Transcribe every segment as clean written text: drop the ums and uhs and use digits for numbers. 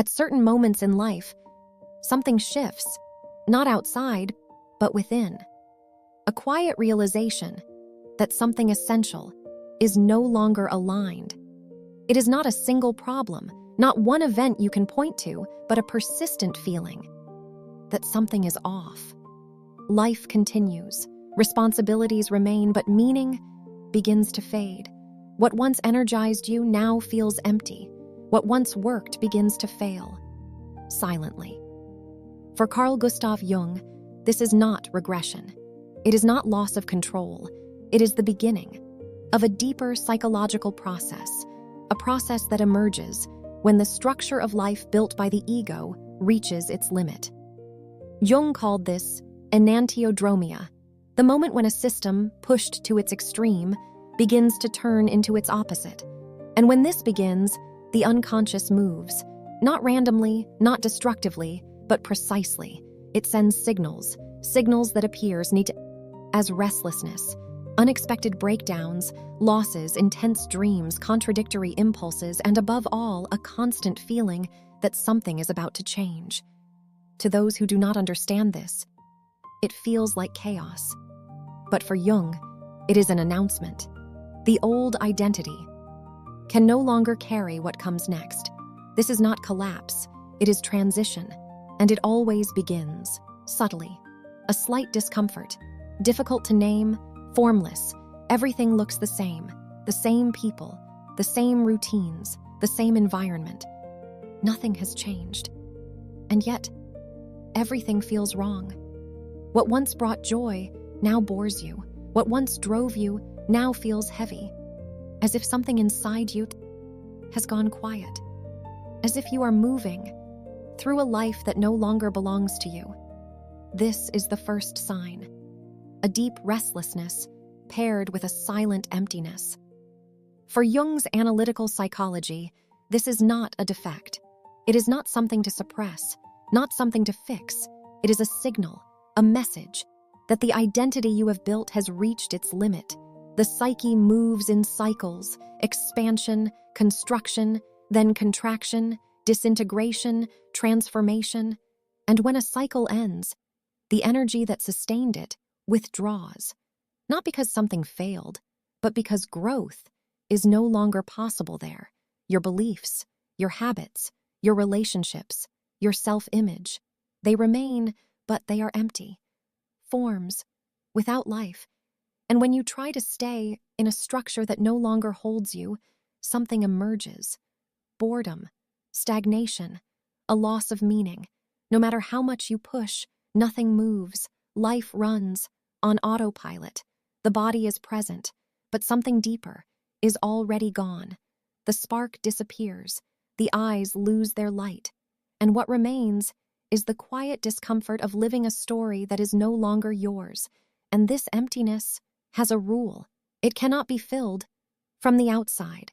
At certain moments in life, something shifts, not outside, but within. A quiet realization that something essential is no longer aligned. It is not a single problem, not one event you can point to, but a persistent feeling that something is off. Life continues, responsibilities remain, but meaning begins to fade. What once energized you now feels empty. What once worked begins to fail, silently. For Carl Gustav Jung, this is not regression. It is not loss of control. It is the beginning of a deeper psychological process, a process that emerges when the structure of life built by the ego reaches its limit. Jung called this enantiodromia, the moment when a system, pushed to its extreme, begins to turn into its opposite. And when this begins, the unconscious moves, not randomly, not destructively, but precisely. It sends signals that appears as restlessness, unexpected breakdowns, losses, intense dreams, contradictory impulses, and above all, a constant feeling that something is about to change. To those who do not understand this, it feels like chaos. But for Jung, it is an announcement. The old identity can no longer carry what comes next. This is not collapse, it is transition, and it always begins, subtly. A slight discomfort, difficult to name, formless. Everything looks the same people, the same routines, the same environment. Nothing has changed. And yet, everything feels wrong. What once brought joy now bores you. What once drove you now feels heavy, as if something inside you has gone quiet, as if you are moving through a life that no longer belongs to you. This is the first sign, a deep restlessness paired with a silent emptiness. For Jung's analytical psychology, this is not a defect. It is not something to suppress, not something to fix. It is a signal, a message, that the identity you have built has reached its limit. The psyche moves in cycles, expansion, construction, then contraction, disintegration, transformation. And when a cycle ends, the energy that sustained it withdraws, not because something failed, but because growth is no longer possible there. Your beliefs, your habits, your relationships, your self-image, they remain, but they are empty. Forms, without life. And when you try to stay in a structure that no longer holds you, something emerges. Boredom, stagnation, a loss of meaning. No matter how much you push, nothing moves. Life runs on autopilot. The body is present, but something deeper is already gone. The spark disappears. The eyes lose their light. And what remains is the quiet discomfort of living a story that is no longer yours. And this emptiness has a rule. It cannot be filled from the outside.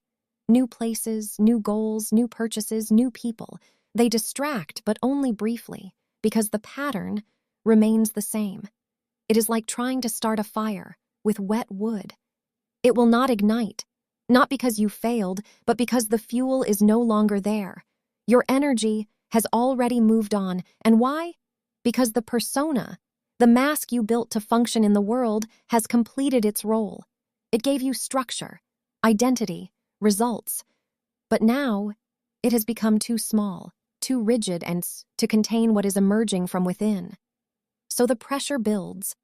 New places, new goals, new purchases, new people. They distract, but only briefly, because the pattern remains the same. It is like trying to start a fire with wet wood. It will not ignite, not because you failed, but because the fuel is no longer there. Your energy has already moved on. And why? Because the persona, the mask you built to function in the world, has completed its role. It gave you structure, identity, results. But now, it has become too small, too rigid, and to contain what is emerging from within. So the pressure builds,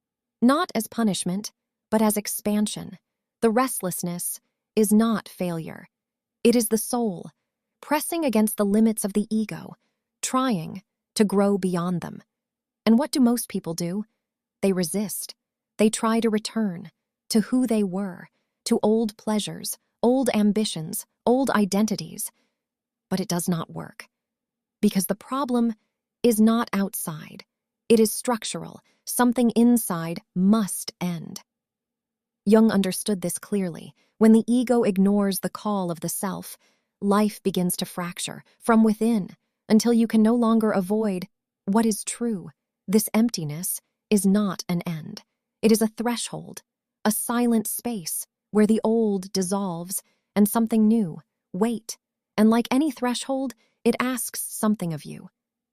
not as punishment, but as expansion. The restlessness is not failure. It is the soul, pressing against the limits of the ego, trying to grow beyond them. And what do most people do? They resist. They try to return to who they were, to old pleasures, old ambitions, old identities. But it does not work. Because the problem is not outside. It is structural. Something inside must end. Jung understood this clearly. When the ego ignores the call of the self, life begins to fracture from within until you can no longer avoid what is true. This emptiness is not an end. It is a threshold, a silent space where the old dissolves and something new, wait. And like any threshold, It asks something of you: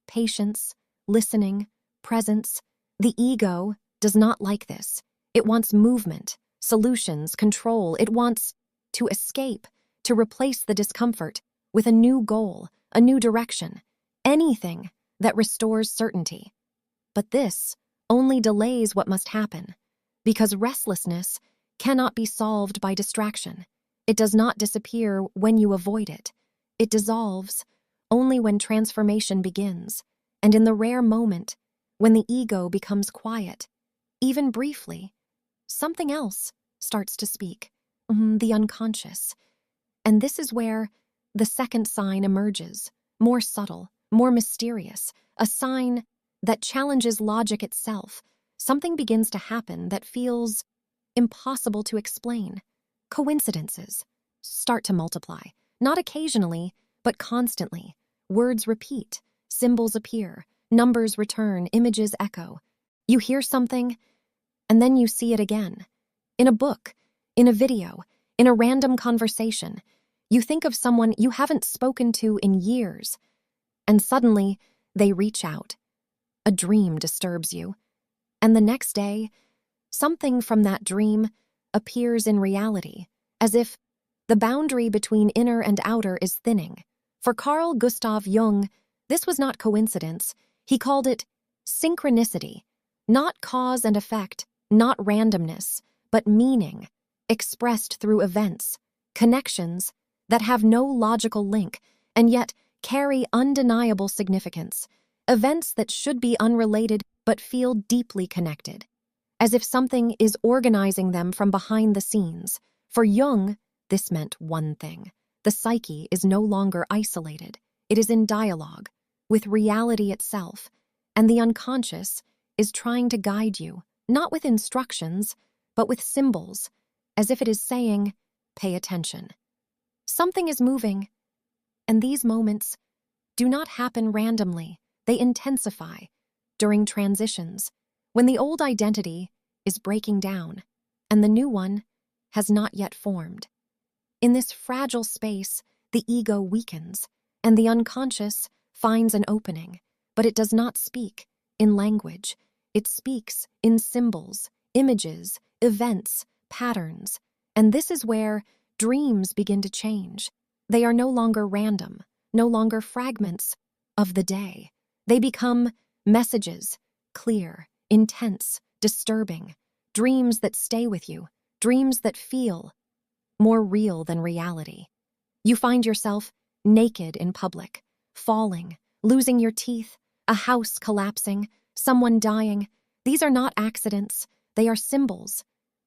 patience, listening, presence. The ego does not like this. It wants movement, solutions, control. It wants to escape, to replace the discomfort with a new goal, a new direction, anything that restores certainty. But this only delays what must happen, because restlessness cannot be solved by distraction. It does not disappear when you avoid it. It dissolves only when transformation begins, and in the rare moment when the ego becomes quiet, even briefly, something else starts to speak, the unconscious. And this is where the second sign emerges, more subtle, more mysterious, a sign that challenges logic itself. Something begins to happen that feels impossible to explain. Coincidences start to multiply, not occasionally, but constantly. Words repeat, symbols appear, numbers return, images echo. You hear something, and then you see it again. In a book, in a video, in a random conversation. You think of someone you haven't spoken to in years, and suddenly they reach out. A dream disturbs you, and the next day, something from that dream appears in reality, as if the boundary between inner and outer is thinning. For Carl Gustav Jung, this was not coincidence. He called it synchronicity, not cause and effect, not randomness, but meaning, expressed through events, connections that have no logical link and yet carry undeniable significance, events that should be unrelated but feel deeply connected, as if something is organizing them from behind the scenes. For Jung, this meant one thing: the psyche is no longer isolated. It is in dialogue with reality itself, and the unconscious is trying to guide you, not with instructions, but with symbols, as if it is saying, "Pay attention." Something is moving, and these moments do not happen randomly. They intensify during transitions, when the old identity is breaking down and the new one has not yet formed. In this fragile space, the ego weakens, and the unconscious finds an opening, but it does not speak in language. It speaks in symbols, images, events, patterns, and this is where dreams begin to change. They are no longer random, no longer fragments of the day. They become messages, clear, intense, disturbing, dreams that stay with you, dreams that feel more real than reality. You find yourself naked in public, falling, losing your teeth, a house collapsing, someone dying. These are not accidents, they are symbols,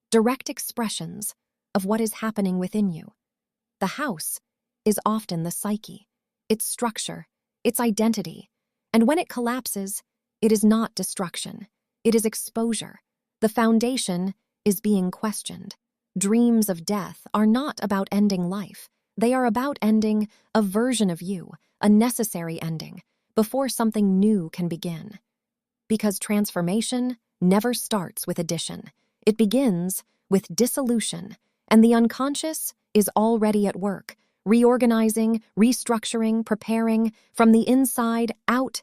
direct expressions of what is happening within you. The house is often the psyche, its structure, its identity, and when it collapses, it is not destruction, it is exposure. The foundation is being questioned. Dreams of death are not about ending life. They are about ending a version of you, a necessary ending, before something new can begin. Because transformation never starts with addition. It begins with dissolution, and the unconscious is already at work, reorganizing, restructuring, preparing from the inside out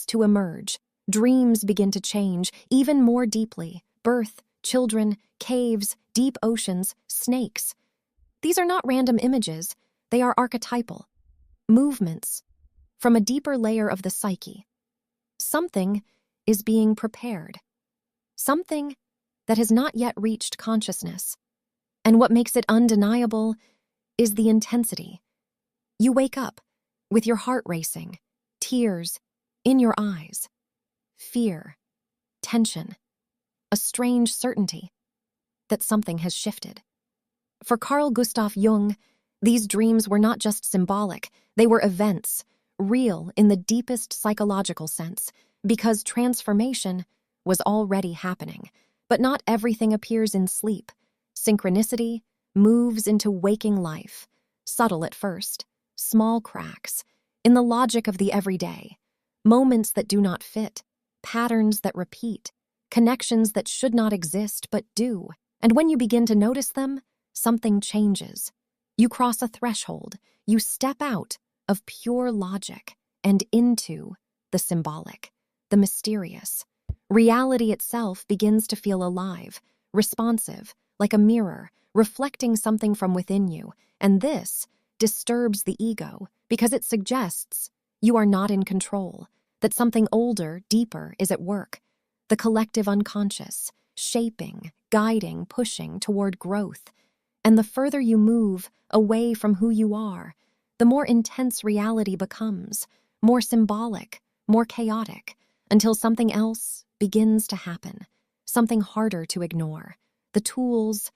to emerge. Dreams begin to change even more deeply. Birth, children, caves, deep oceans, snakes. These are not random images, they are archetypal movements from a deeper layer of the psyche. Something is being prepared, something that has not yet reached consciousness. And what makes it undeniable is the intensity. You wake up with your heart racing, tears in your eyes, fear, tension, a strange certainty that something has shifted. For Carl Gustav Jung, these dreams were not just symbolic, they were events, real in the deepest psychological sense, because transformation was already happening. But not everything appears in sleep. Synchronicity moves into waking life, subtle at first, small cracks, in the logic of the everyday, moments that do not fit, patterns that repeat, connections that should not exist but do. And when you begin to notice them, something changes. You cross a threshold, you step out of pure logic and into the symbolic, the mysterious. Reality itself begins to feel alive, responsive, like a mirror, reflecting something from within you, and this disturbs the ego because it suggests you are not in control, that something older, deeper is at work, the collective unconscious, shaping, guiding, pushing toward growth. And the further you move away from who you are, the more intense reality becomes, more symbolic, more chaotic, until something else begins to happen, something harder to ignore. The tools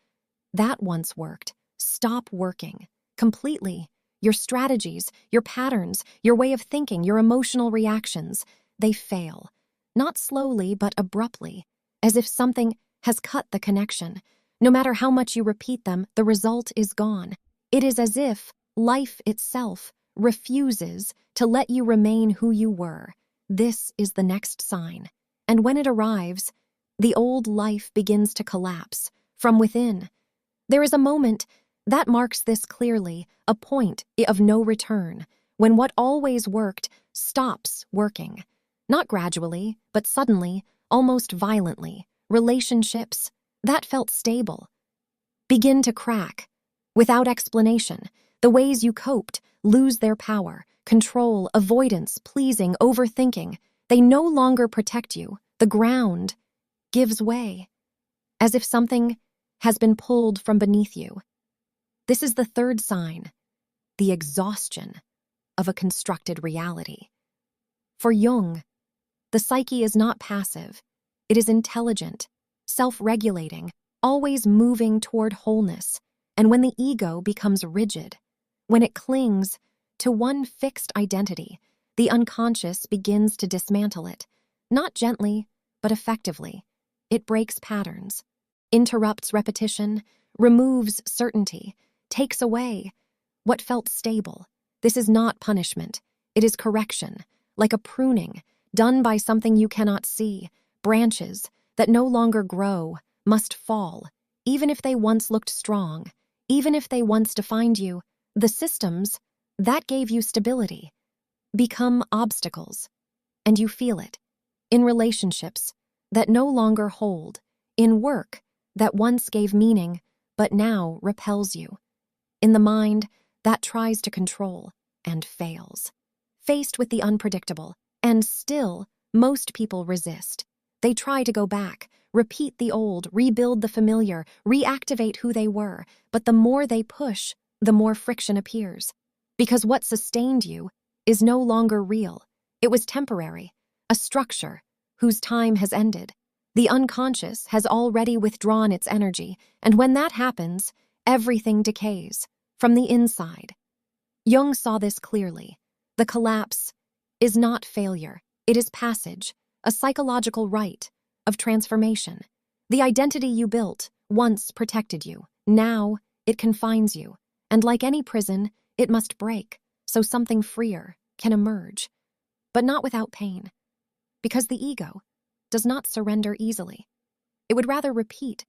that once worked stop working completely. Your strategies, your patterns, your way of thinking, your emotional reactions, they fail. Not slowly, but abruptly, as if something has cut the connection. No matter how much you repeat them, the result is gone. It is as if life itself refuses to let you remain who you were. This is the next sign. And when it arrives, the old life begins to collapse from within. There is a moment that marks this clearly, a point of no return, when what always worked stops working. Not gradually, but suddenly, almost violently. Relationships that felt stable begin to crack. Without explanation, the ways you coped lose their power. Control, avoidance, pleasing, overthinking. They no longer protect you. The ground gives way, as if something has been pulled from beneath you. This is the third sign, the exhaustion of a constructed reality. For Jung, the psyche is not passive. It is intelligent, self-regulating, always moving toward wholeness. And when the ego becomes rigid, when it clings to one fixed identity, the unconscious begins to dismantle it, not gently, but effectively. It breaks patterns, interrupts repetition, removes certainty, takes away what felt stable. This is not punishment. It is correction, like a pruning, done by something you cannot see. Branches that no longer grow must fall, even if they once looked strong, even if they once defined you. The systems that gave you stability become obstacles, and you feel it in relationships that no longer hold, in work that once gave meaning but now repels you, in the mind that tries to control and fails. Faced with the unpredictable, and still, most people resist. They try to go back, repeat the old, rebuild the familiar, reactivate who they were, but the more they push, the more friction appears. Because what sustained you is no longer real. It was temporary, a structure whose time has ended. The unconscious has already withdrawn its energy, and when that happens, everything decays from the inside. Jung saw this clearly. The collapse is not failure. It is passage, a psychological rite of transformation. The identity you built once protected you. Now it confines you. And like any prison, it must break so something freer can emerge. But not without pain. Because the ego does not surrender easily. It would rather repeat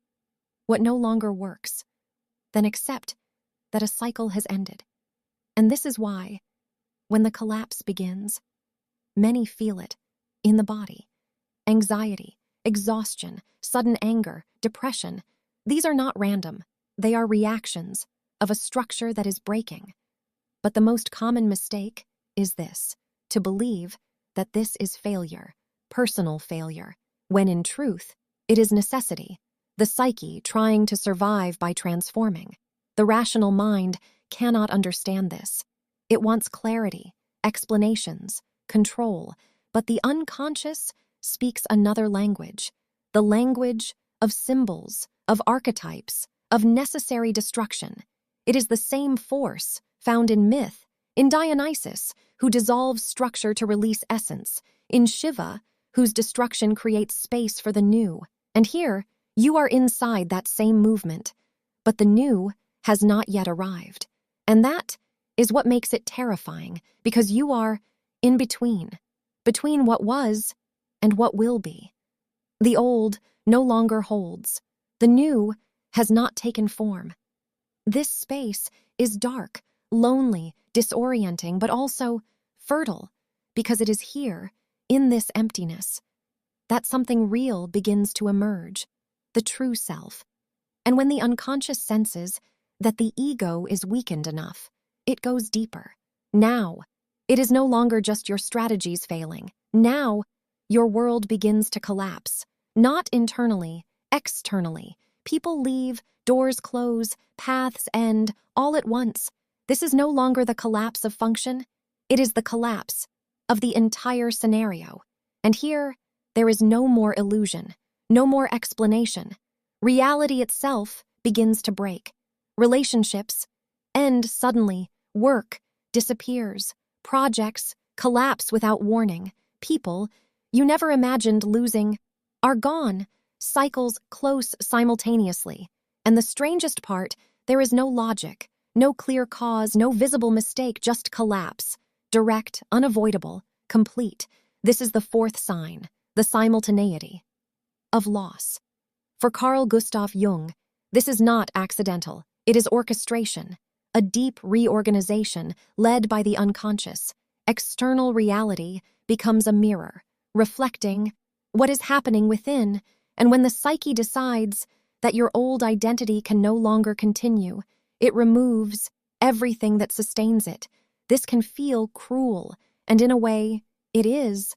what no longer works than accept that a cycle has ended. And this is why, when the collapse begins, many feel it in the body. Anxiety, exhaustion, sudden anger, depression. These are not random. They are reactions of a structure that is breaking. But the most common mistake is this, to believe that this is failure, personal failure, when in truth, it is necessity, the psyche trying to survive by transforming. The rational mind cannot understand this. It wants clarity, explanations, control, but the unconscious speaks another language, the language of symbols, of archetypes, of necessary destruction. It is the same force found in myth, in Dionysus, who dissolves structure to release essence, in Shiva, whose destruction creates space for the new. And here, you are inside that same movement, but the new has not yet arrived. And that is what makes it terrifying, because you are in between what was and what will be. The old no longer holds. The new has not taken form. This space is dark, lonely, disorienting, but also fertile, because it is here, in this emptiness, that something real begins to emerge, the true self. And when the unconscious senses that the ego is weakened enough, it goes deeper. Now, it is no longer just your strategies failing. Now, your world begins to collapse, not internally, externally. People leave, doors close, paths end, all at once. This is no longer the collapse of function. It is the collapse of the entire scenario. And here, there is no more illusion, no more explanation. Reality itself begins to break. Relationships end suddenly. Work disappears. Projects collapse without warning. People you never imagined losing are gone. Cycles close simultaneously. And the strangest part, there is no logic, no clear cause, no visible mistake, just collapse. Direct, unavoidable, complete. This is the fourth sign, the simultaneity of loss. For Carl Gustav Jung, this is not accidental. It is orchestration, a deep reorganization led by the unconscious. External reality becomes a mirror, reflecting what is happening within, and when the psyche decides that your old identity can no longer continue, it removes everything that sustains it. This can feel cruel, and in a way, it is.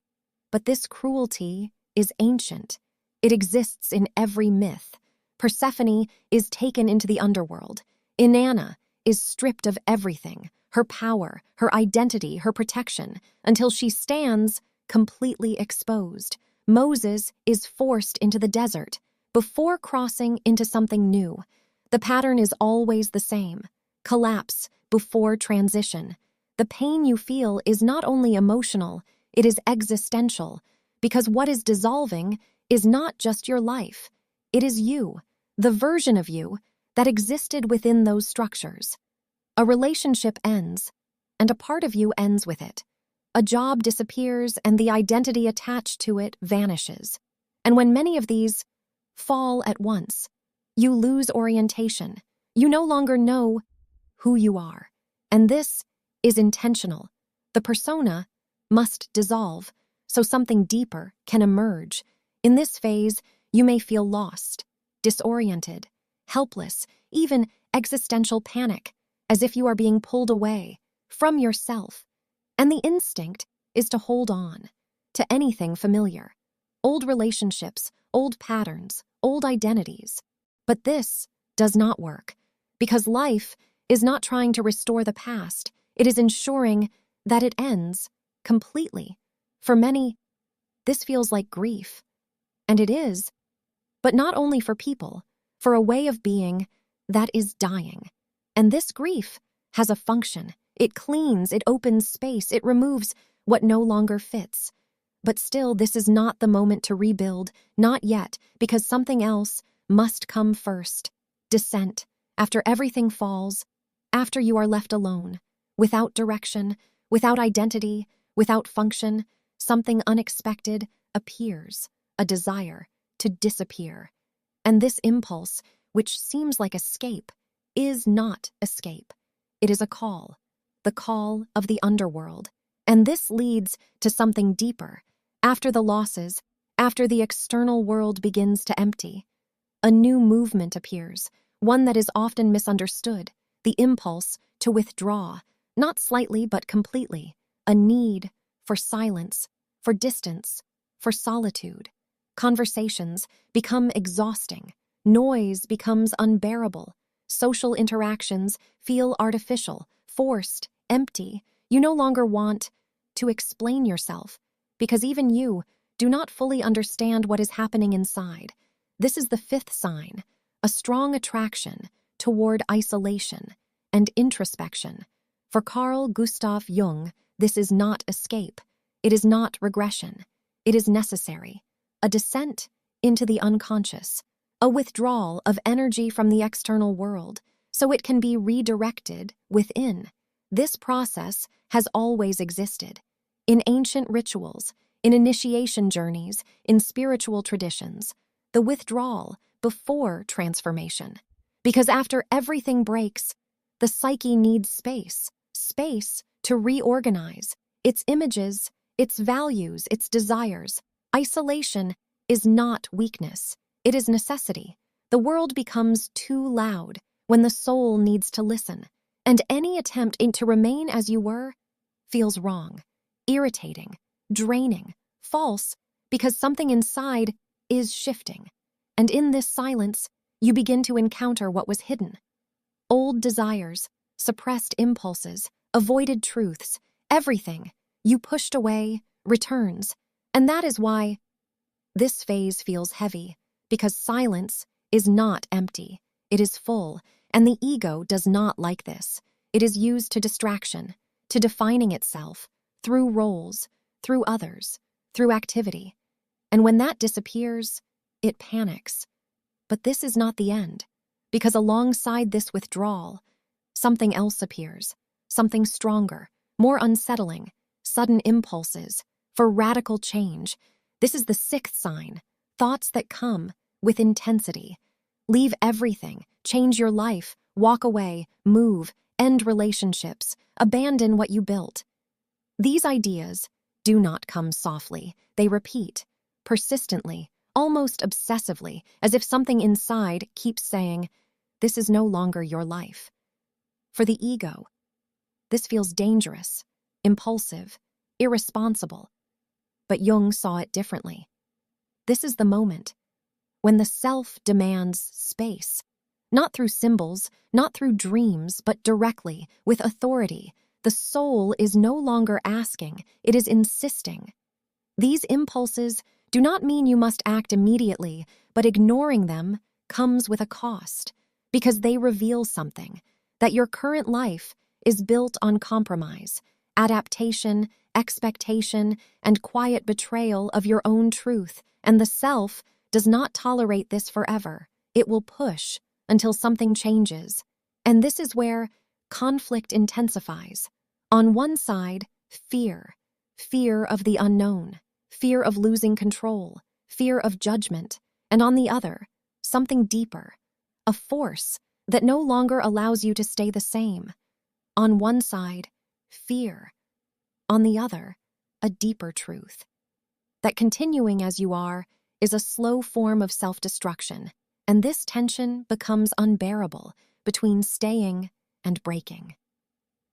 But this cruelty is ancient. It exists in every myth. Persephone is taken into the underworld. Inanna is stripped of everything, her power, her identity, her protection, until she stands completely exposed. Moses is forced into the desert before crossing into something new. The pattern is always the same. Collapse before transition. The pain you feel is not only emotional, it is existential, because what is dissolving is not just your life. It is you, the version of you that existed within those structures. A relationship ends, and a part of you ends with it. A job disappears, and the identity attached to it vanishes. And when many of these fall at once, you lose orientation. You no longer know who you are. And this is intentional. The persona must dissolve so something deeper can emerge. In this phase, you may feel lost, disoriented, helpless, even existential panic, as if you are being pulled away from yourself. And the instinct is to hold on to anything familiar. Old relationships, old patterns, old identities. But this does not work, because life is not trying to restore the past. It is ensuring that it ends completely. For many, this feels like grief. And it is, but not only for people, for a way of being that is dying. And this grief has a function. It cleans, it opens space, it removes what no longer fits. But still, this is not the moment to rebuild, not yet, because something else must come first. Descent, after everything falls, after you are left alone, without direction, without identity, without function, something unexpected appears, a desire to disappear. And this impulse, which seems like escape, is not escape. It is a call, the call of the underworld. And this leads to something deeper. After the losses, after the external world begins to empty, a new movement appears, one that is often misunderstood, the impulse to withdraw, not slightly but completely, a need for silence, for distance, for solitude. Conversations become exhausting, noise becomes unbearable, social interactions feel artificial, forced, empty. You no longer want to explain yourself, because even you do not fully understand what is happening inside. This is the fifth sign, a strong attraction toward isolation and introspection. For Carl Gustav Jung, this is not escape. It is not regression. It is necessary. A descent into the unconscious, a withdrawal of energy from the external world, so it can be redirected within. This process has always existed. In ancient rituals, in initiation journeys, in spiritual traditions, the withdrawal before transformation. Because after everything breaks, the psyche needs space, space to reorganize its images, its values, its desires. Isolation is not weakness, it is necessity. The world becomes too loud when the soul needs to listen, and any attempt to remain as you were feels wrong, irritating, draining, false, because something inside is shifting. And in this silence, you begin to encounter what was hidden. Old desires, suppressed impulses, avoided truths, everything you pushed away returns. And that is why this phase feels heavy, because silence is not empty, it is full, and the ego does not like this. It is used to distraction, to defining itself, through roles, through others, through activity. And when that disappears, it panics. But this is not the end, because alongside this withdrawal, something else appears, something stronger, more unsettling, sudden impulses for radical change. This is the sixth sign, thoughts that come with intensity. Leave everything, change your life, walk away, move, end relationships, abandon what you built. These ideas do not come softly. They repeat, persistently, almost obsessively, as if something inside keeps saying, this is no longer your life. For the ego, this feels dangerous, impulsive, irresponsible. But Jung saw it differently. This is the moment when the self demands space, not through symbols, not through dreams, but directly, with authority. The soul is no longer asking, it is insisting. These impulses do not mean you must act immediately, but ignoring them comes with a cost, because they reveal something, that your current life is built on compromise, adaptation, expectation, and quiet betrayal of your own truth, and the self does not tolerate this forever. It will push until something changes. And this is where conflict intensifies. On one side, fear of the unknown, fear of losing control, fear of judgment, and on the other, something deeper, a force that no longer allows you to stay the same. On one side, fear. On the other, a deeper truth. That continuing as you are is a slow form of self-destruction, and this tension becomes unbearable between staying and breaking.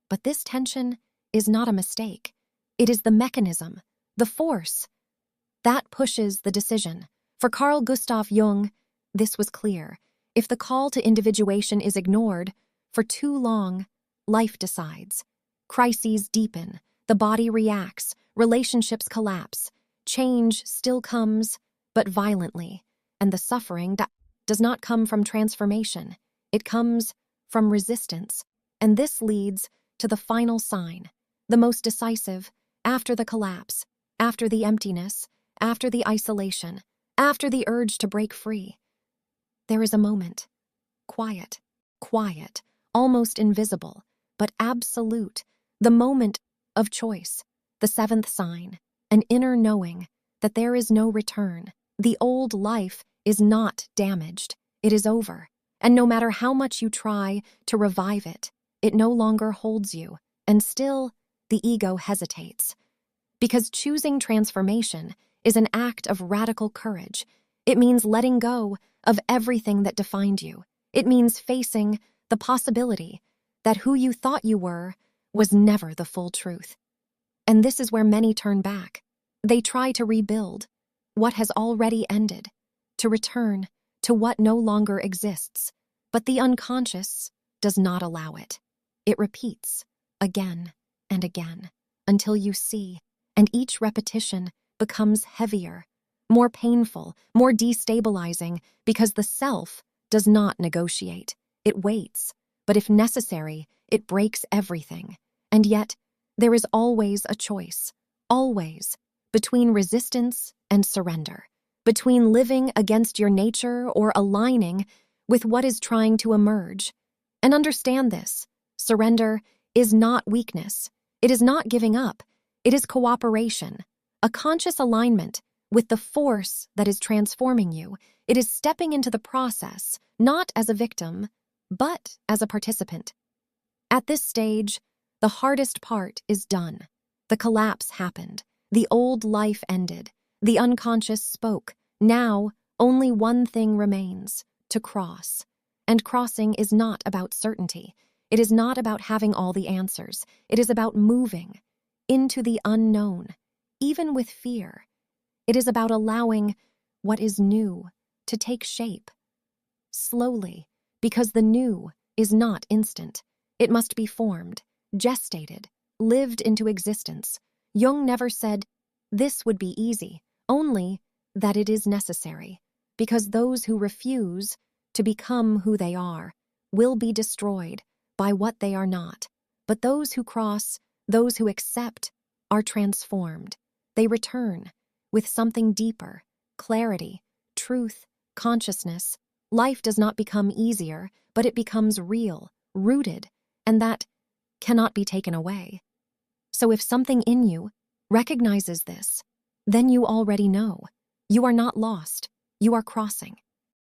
But this tension is not a mistake. It is the mechanism, the force, that pushes the decision. For Carl Gustav Jung, this was clear. If the call to individuation is ignored for too long, life decides. Crises deepen, the body reacts, relationships collapse. Change still comes, but violently, and the suffering that does not come from transformation. It comes from resistance, and this leads to the final sign, the most decisive, after the collapse, after the emptiness, after the isolation, after the urge to break free. There is a moment, quiet, almost invisible, but absolute, the moment of choice, the seventh sign, an inner knowing that there is no return. The old life is not damaged, it is over, and no matter how much you try to revive it, it no longer holds you, and still the ego hesitates. Because choosing transformation is an act of radical courage. It means letting go of everything that defined you. It means facing the possibility that who you thought you were was never the full truth. And this is where many turn back. They try to rebuild what has already ended, to return to what no longer exists. But the unconscious does not allow it. It repeats again and again until you see, and each repetition becomes heavier, more painful, more destabilizing, because the self does not negotiate. It waits, but if necessary, it breaks everything. And yet, there is always a choice, always, between resistance and surrender, between living against your nature or aligning with what is trying to emerge. And understand this, surrender is not weakness. It is not giving up. It is cooperation, a conscious alignment with the force that is transforming you. It is stepping into the process, not as a victim, but as a participant. At this stage, The hardest part is done. The collapse happened. The old life ended. The unconscious spoke. Now, only one thing remains: to cross. And crossing is not about certainty. It is not about having all the answers. It is about moving into the unknown, even with fear. It is about allowing what is new to take shape. Slowly, because the new is not instant. It must be formed, gestated, lived into existence. Jung never said, "This would be easy," only that it is necessary, because those who refuse to become who they are will be destroyed by what they are not. But those who cross, those who accept, are transformed. They return with something deeper: clarity, truth, consciousness. Life does not become easier, but it becomes real, rooted, and that cannot be taken away. So if something in you recognizes this, then you already know. You are not lost. You are crossing.